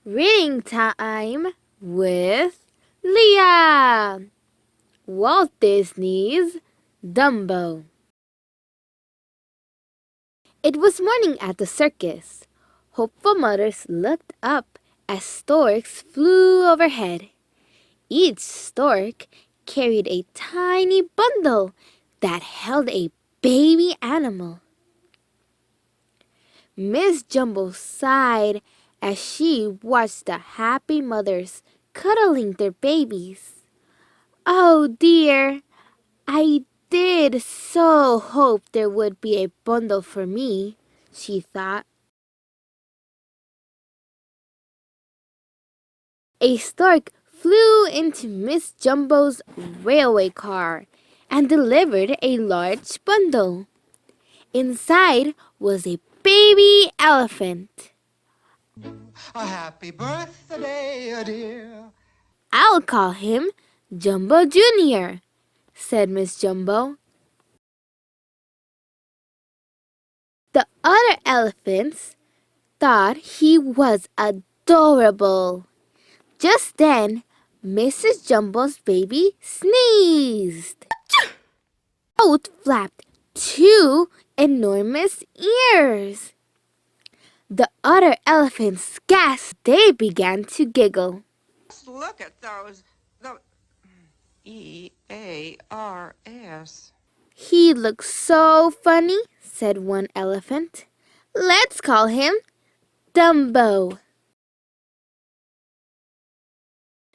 Reading time with Leah. Walt Disney's Dumbo. It was morning at the circus. Hopeful mothers looked up as storks flew overhead. Each stork carried a tiny bundle that held a baby animal. Miss Jumbo sighed as she watched the happy mothers cuddling their babies. Oh dear, I did so hope there would be a bundle for me, she thought. A stork flew into Miss Jumbo's railway car and delivered a large bundle. Inside was a baby elephant. A happy birthday, dear. I'll call him Jumbo Jr., said Miss Jumbo. The other elephants thought he was adorable. Just then, Mrs. Jumbo's baby sneezed. Out flapped two enormous ears. The other elephants gasped. They began to giggle. Just look at those. E-A-R-S. He looks so funny, said one elephant. Let's call him Dumbo.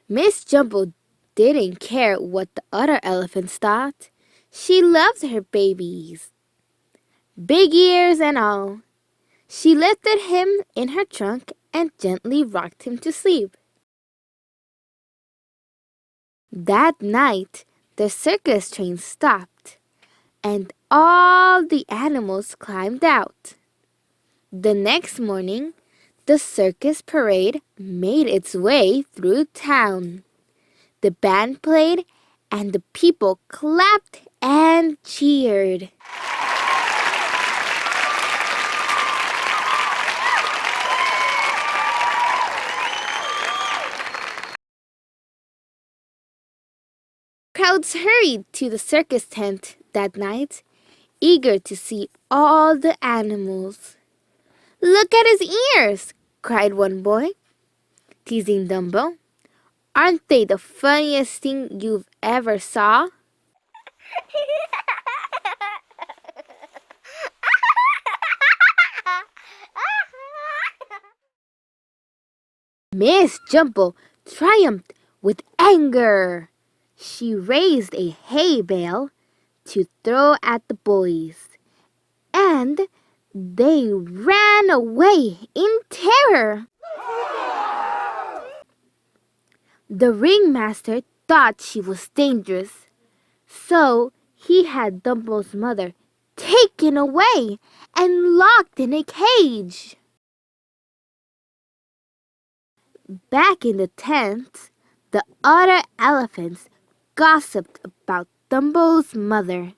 Miss Jumbo didn't care what the other elephants thought. She loved her babies, big ears and all. She lifted him in her trunk and gently rocked him to sleep. That night, the circus train stopped, and all the animals climbed out. The next morning, the circus parade made its way through town. The band played, and the people clapped and cheered. Crowds hurried to the circus tent that night, eager to see all the animals. Look at his ears, cried one boy, teasing Dumbo. Aren't they the funniest thing you've ever saw? Miss Jumbo triumphed with anger. She raised a hay bale to throw at the boys, and they ran away in terror. The ringmaster thought she was dangerous, so he had Dumbo's mother taken away and locked in a cage. Back in the tent, the other elephants gossiped about Dumbo's mother.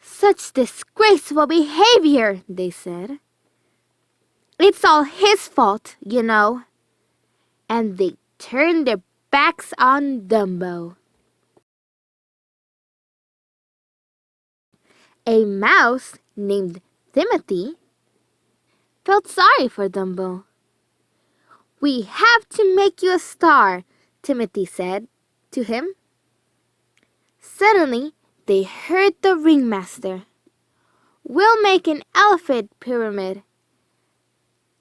Such disgraceful behavior, they said. It's all his fault, you know. And they turned their backs on Dumbo. A mouse named Timothy felt sorry for Dumbo. We have to make you a star, Timothy said to him. Suddenly, they heard the ringmaster. We'll make an elephant pyramid.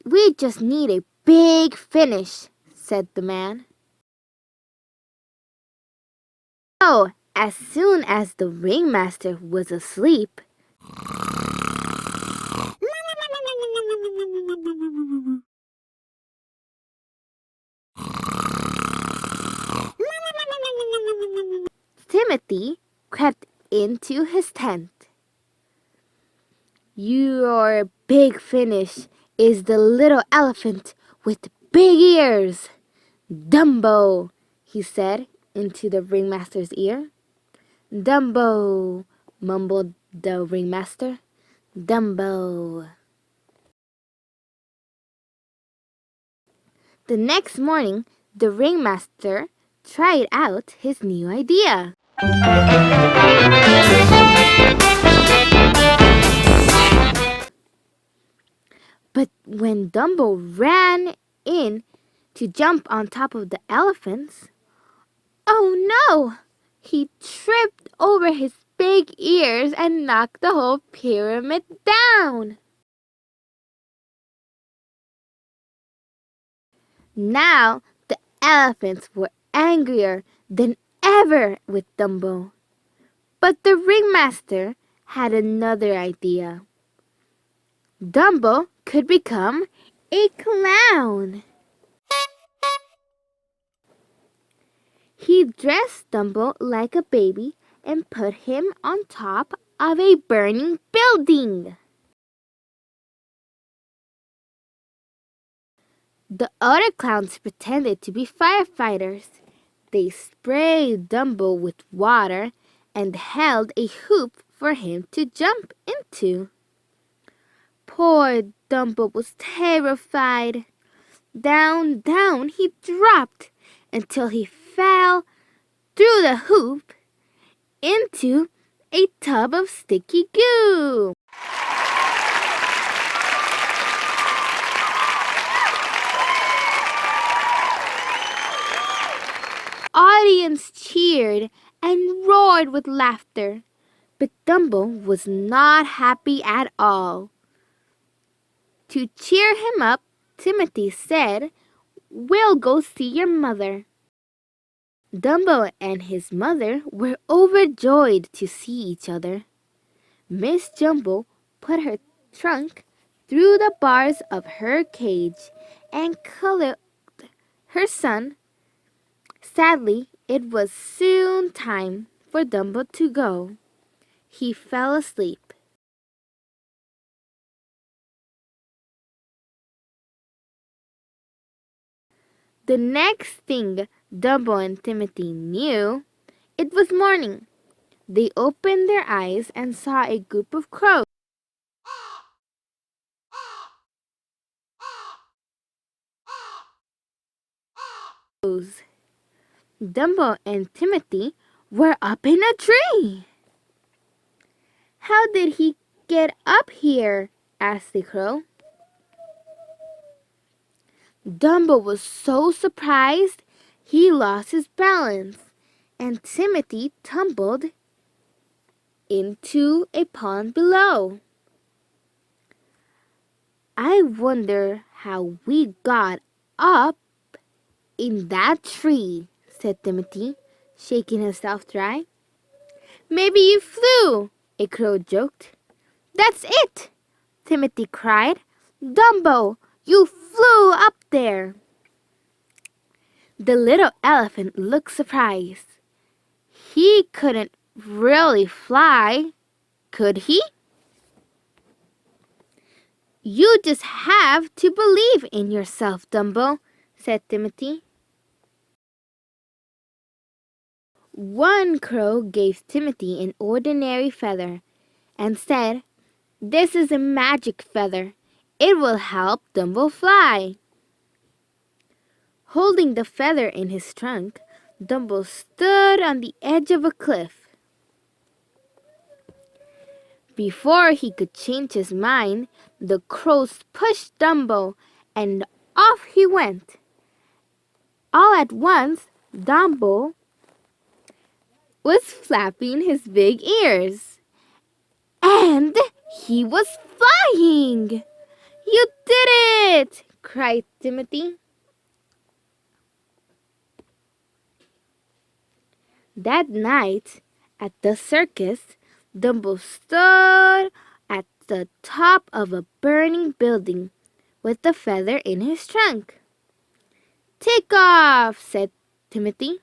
We just need a big finish, said the man. So, as soon as the ringmaster was asleep, Timothy crept into his tent. Your big finish is the little elephant with big ears, Dumbo, he said into the ringmaster's ear. Dumbo, mumbled the ringmaster. Dumbo. The next morning, the ringmaster tried out his new idea. But when Dumbo ran in to jump on top of the elephants, oh no! He tripped over his big ears and knocked the whole pyramid down. Now the elephants were angrier than ever with Dumbo. But the ringmaster had another idea. Dumbo could become a clown. He dressed Dumbo like a baby and put him on top of a burning building. The other clowns pretended to be firefighters. They sprayed Dumbo with water and held a hoop for him to jump into. Poor Dumbo was terrified. Down, down he dropped until he fell through the hoop into a tub of sticky goo. Audience cheered and roared with laughter, but Dumbo was not happy at all. To cheer him up, Timothy said, "We'll go see your mother." Dumbo and his mother were overjoyed to see each other. Miss Jumbo put her trunk through the bars of her cage and cuddled her son. Sadly, it was soon time for Dumbo to go. He fell asleep. The next thing Dumbo and Timothy knew, it was morning. They opened their eyes and saw a group of crows. Dumbo and Timothy were up in a tree. "How did he get up here?" asked the crow. Dumbo was so surprised he lost his balance, and Timothy tumbled into a pond below. "I wonder how we got up in that tree," said Timothy, shaking himself dry. "Maybe you flew," a crow joked. "That's it!" Timothy cried. "Dumbo, you flew up there." The little elephant looked surprised. He couldn't really fly, could he? "You just have to believe in yourself, Dumbo," said Timothy. One crow gave Timothy an ordinary feather and said, "This is a magic feather. It will help Dumbo fly." Holding the feather in his trunk, Dumbo stood on the edge of a cliff. Before he could change his mind, the crows pushed Dumbo, and off he went. All at once, Dumbo was flapping his big ears. And he was flying! "You did it!" cried Timothy. That night, at the circus, Dumbo stood at the top of a burning building with the feather in his trunk. "Take off," said Timothy.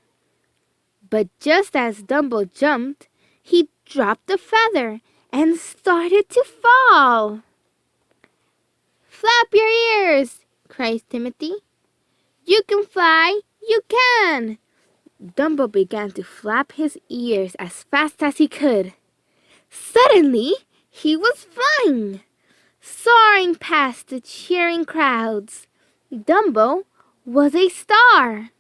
But just as Dumbo jumped, he dropped the feather and started to fall. "Flap your ears!" cried Timothy. "You can fly! You can!" Dumbo began to flap his ears as fast as he could. Suddenly, he was flying, soaring past the cheering crowds. Dumbo was a star.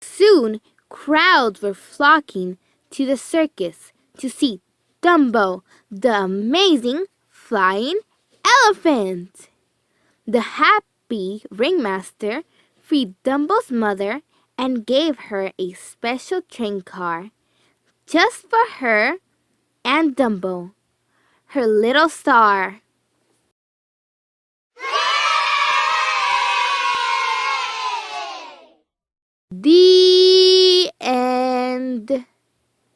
Soon, crowds were flocking to the circus to see Dumbo, the amazing flying elephant. The happy ringmaster freed Dumbo's mother and gave her a special train car just for her and Dumbo, her little star. The end.